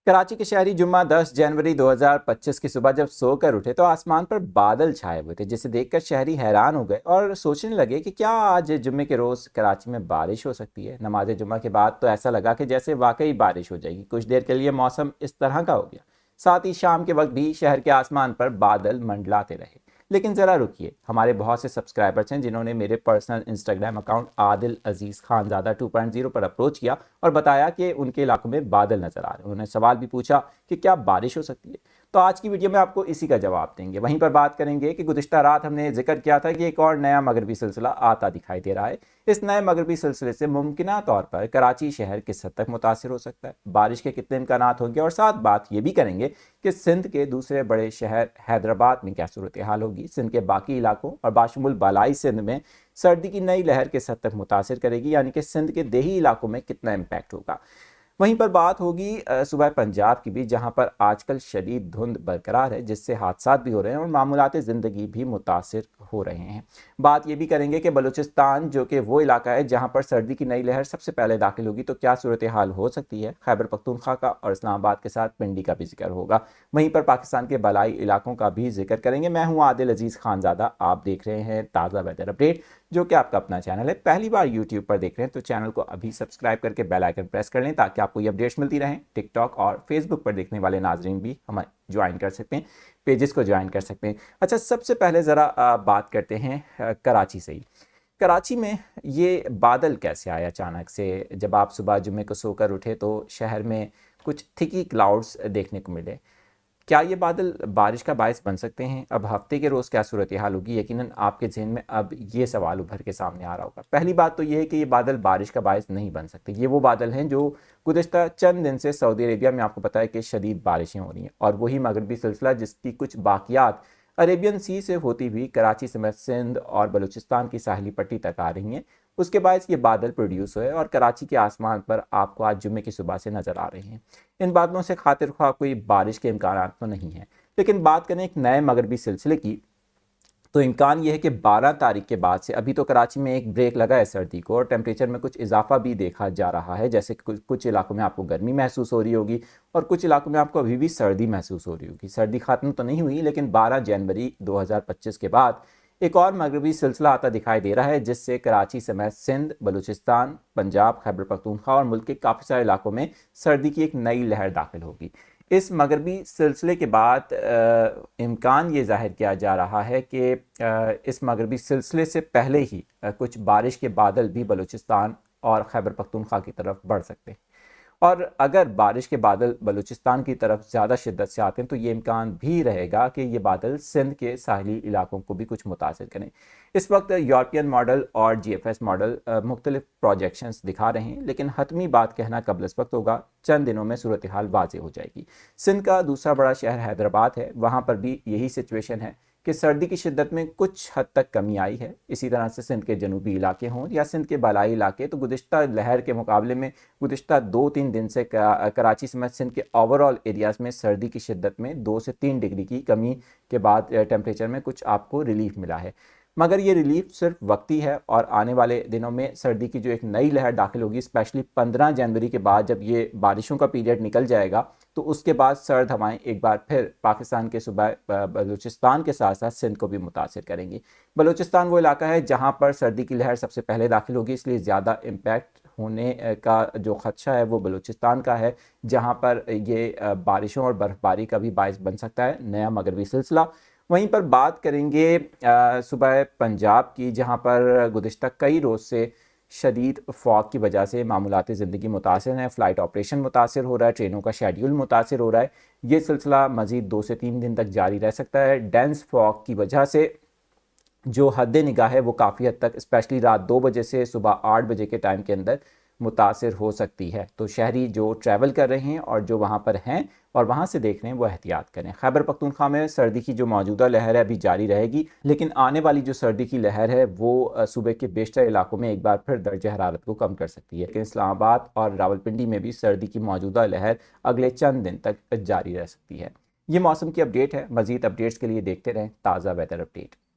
कराची के शहरी जुम्मा 10 जनवरी 2025 की सुबह जब सोकर उठे तो आसमान पर बादल छाए हुए थे, जिसे देखकर शहरी हैरान हो गए और सोचने लगे कि क्या आज जुम्मे के रोज़ कराची में बारिश हो सकती है। नमाज जुम्मा के बाद तो ऐसा लगा कि जैसे वाकई बारिश हो जाएगी। कुछ देर के लिए मौसम इस तरह का हो गया। साथ ही शाम के वक्त भी शहर के आसमान पर बादल मंडलाते रहे। लेकिन ज़रा रुकिए, हमारे बहुत से सब्सक्राइबर्स हैं जिन्होंने मेरे पर्सनल इंस्टाग्राम अकाउंट आदिल अजीज़ खानज़ादा 2.0 पर अप्रोच किया और बताया कि उनके इलाकों में बादल नज़र आ रहे हैं। उन्होंने सवाल भी पूछा कि क्या बारिश हो सकती है। तो आज की वीडियो में आपको इसी का जवाब देंगे। वहीं पर बात करेंगे कि गुज़िश्ता रात हमने जिक्र किया था कि एक और नया मगरबी सिलसिला आता दिखाई दे रहा है। इस नए मगरबी सिलसिले से मुमकिना तौर पर कराची शहर किस हद तक मुतासिर हो सकता है, बारिश के कितने इम्कानात होंगे, और साथ बात ये भी करेंगे कि सिंध के दूसरे बड़े शहर हैदराबाद में क्या सूरत हाल होगी, सिंध के बाकी इलाकों और बाशमुल बालाई सिंध में सर्दी की नई लहर किस हद तक मुतासिर करेगी, यानी कि सिंध के देही इलाकों में कितना इम्पैक्ट होगा। वहीं पर बात होगी सुबह पंजाब की भी, जहां पर आजकल शदीद धुंध बरकरार है, जिससे हादसात भी हो रहे हैं और मामूलात ज़िंदगी भी मुतासिर हो रहे हैं। बात ये भी करेंगे कि बलूचिस्तान जो कि वो इलाका है जहां पर सर्दी की नई लहर सबसे पहले दाखिल होगी, तो क्या सूरत हाल हो सकती है। खैबर पख्तूनख्वा का और इस्लामाबाद के साथ पिंडी का भी जिक्र होगा। वहीं पर पाकिस्तान के बलाई इलाकों का भी जिक्र करेंगे। मैं हूँ आदिल अजीज़ खानज़ादा, आप देख रहे हैं ताज़ा वेदर अपडेट, जो कि आपका अपना चैनल है। पहली बार यूट्यूब पर देख रहे हैं तो चैनल को अभी सब्सक्राइब करके बेल आइकन प्रेस कर लें ताकि आपको ये अपडेट्स मिलती रहें। टिकटॉक और फेसबुक पर देखने वाले नाजरीन भी हमें ज्वाइन कर सकते हैं, पेजेस को ज्वाइन कर सकते हैं। अच्छा, सबसे पहले ज़रा बात करते हैं कराची से ही। कराची में ये बादल कैसे आए अचानक से? जब आप सुबह जुम्मे को सोकर उठे तो शहर में कुछ थिकी क्लाउड्स देखने को मिले। क्या ये बादल बारिश का बायस बन सकते हैं? अब हफ्ते के रोज़ क्या सूरत हाल होगी, यकीनन आपके जहन में अब ये सवाल उभर के सामने आ रहा होगा। पहली बात तो ये है कि ये बादल बारिश का बायस नहीं बन सकते। ये वो बादल हैं जो गुज़िश्ता चंद दिन से सऊदी अरेबिया में आपको पता है कि शदीद बारिशें हो रही हैं, और वही मगरबी सिलसिला जिसकी कुछ बाकियात अरेबियन सी से होती हुई कराची समेत सिंध और बलूचिस्तान की साहली पट्टी तक आ रही हैं। उसके बाद ये बादल प्रोड्यूस हुए और कराची के आसमान पर आपको आज जुम्मे की सुबह से नज़र आ रहे हैं। इन बादलों से खातिर ख्वाह कोई बारिश के इम्कान तो नहीं है। लेकिन बात करें एक नए मगरबी सिलसिले की, तो इम्कान यह है कि 12 तारीख के बाद से, अभी तो कराची में एक ब्रेक लगा है सर्दी को और टेम्परेचर में कुछ इजाफा भी देखा जा रहा है, जैसे कुछ इलाकों में आपको गर्मी महसूस हो रही होगी और कुछ इलाकों में आपको अभी भी सर्दी महसूस हो रही होगी। सर्दी ख़त्म तो नहीं हुई, लेकिन 12 जनवरी 2025 के बाद एक और मगरबी सिलसिला आता दिखाई दे रहा है, जिससे कराची समेत सिंध, बलूचिस्तान, पंजाब, खैबर पख्तूनख्वा और मुल्क के काफ़ी सारे इलाकों में सर्दी की एक नई लहर दाखिल होगी। इस मगरबी सिलसिले के बाद इम्कान ये जाहिर किया जा रहा है कि इस मगरबी सिलसिले से पहले ही कुछ बारिश के बादल भी बलूचिस्तान और खैबर पख्तूनख्वा की तरफ बढ़ सकते हैं। और अगर बारिश के बादल बलूचिस्तान की तरफ ज़्यादा शिद्दत से आते हैं तो ये इम्कान भी रहेगा कि ये बादल सिंध के साहली इलाकों को भी कुछ मुतासिर करें। इस वक्त यूरोपियन मॉडल और GFS मॉडल मुख्तलिफ प्रोजेक्शंस दिखा रहे हैं, लेकिन हतमी बात कहना कबल इस वक्त होगा। चंद दिनों में सूरत हाल वाज़ेह हो जाएगी। सिंध का दूसरा बड़ा शहर हैदराबाद है, वहाँ पर भी यही सिचुएशन है कि सर्दी की शिद्दत में कुछ हद तक कमी आई है। इसी तरह से सिंध के जनूबी इलाके हों या सिंध के बालाई इलाके, तो गुज़िश्ता लहर के मुकाबले में गुज़िश्ता 2-3 दिन से कराची समेत सिंध के ओवरऑल एरियाज़ में सर्दी की शिद्दत में 2 से 3 डिग्री की कमी के बाद टेम्परेचर में कुछ आपको रिलीफ मिला है। मगर ये रिलीफ सिर्फ वक्ती है और आने वाले दिनों में सर्दी की जो एक नई लहर दाखिल होगी, स्पेशली 15 जनवरी के बाद जब ये बारिशों का पीरियड निकल जाएगा, तो उसके बाद सर्द हवाएं एक बार फिर पाकिस्तान के सूबा बलूचिस्तान के साथ साथ सिंध को भी मुतासिर करेंगी। बलूचिस्तान वो इलाका है जहाँ पर सर्दी की लहर सबसे पहले दाखिल होगी, इसलिए ज़्यादा इम्पैक्ट होने का जो खदशा है वो बलूचिस्तान का है, जहाँ पर ये बारिशों और बर्फ़बारी का भी बायस बन सकता है नया मगरबी सिलसिला। वहीं पर बात करेंगे सुबह पंजाब की, जहाँ पर गुज़िश्ता कई रोज़ से शदीद फॉग की वजह से मामूलाती ज़िंदगी मुतासिर हैं। फ़्लाइट ऑपरेशन मुतासिर हो रहा है, ट्रेनों का शेड्यूल मुतासिर हो रहा है। ये सिलसिला मज़ीद 2 से 3 दिन तक जारी रह सकता है। डेंस फॉग की वजह से जो हद निगाह है वो काफ़ी हद तक, स्पेशली रात 2 बजे से सुबह 8 बजे के टाइम के अंदर मुतासिर हो सकती है। तो शहरी जो ट्रैवल कर रहे हैं और जो वहाँ पर हैं और वहाँ से देख रहे हैं, वो एहतियात करें। खैबर पख्तूनख्वा में सर्दी की जो मौजूदा लहर है अभी जारी रहेगी, लेकिन आने वाली जो सर्दी की लहर है वो सूबे के बेशतर इलाकों में एक बार फिर दर्ज हरारत को कम कर सकती है। लेकिन इस्लामाबाद और रावलपिंडी में भी सर्दी की मौजूदा लहर अगले चंद दिन तक जारी रह सकती है। ये मौसम की अपडेट है। मज़ीद अपडेट्स के लिए देखते रहें ताज़ा वेदर अपडेट।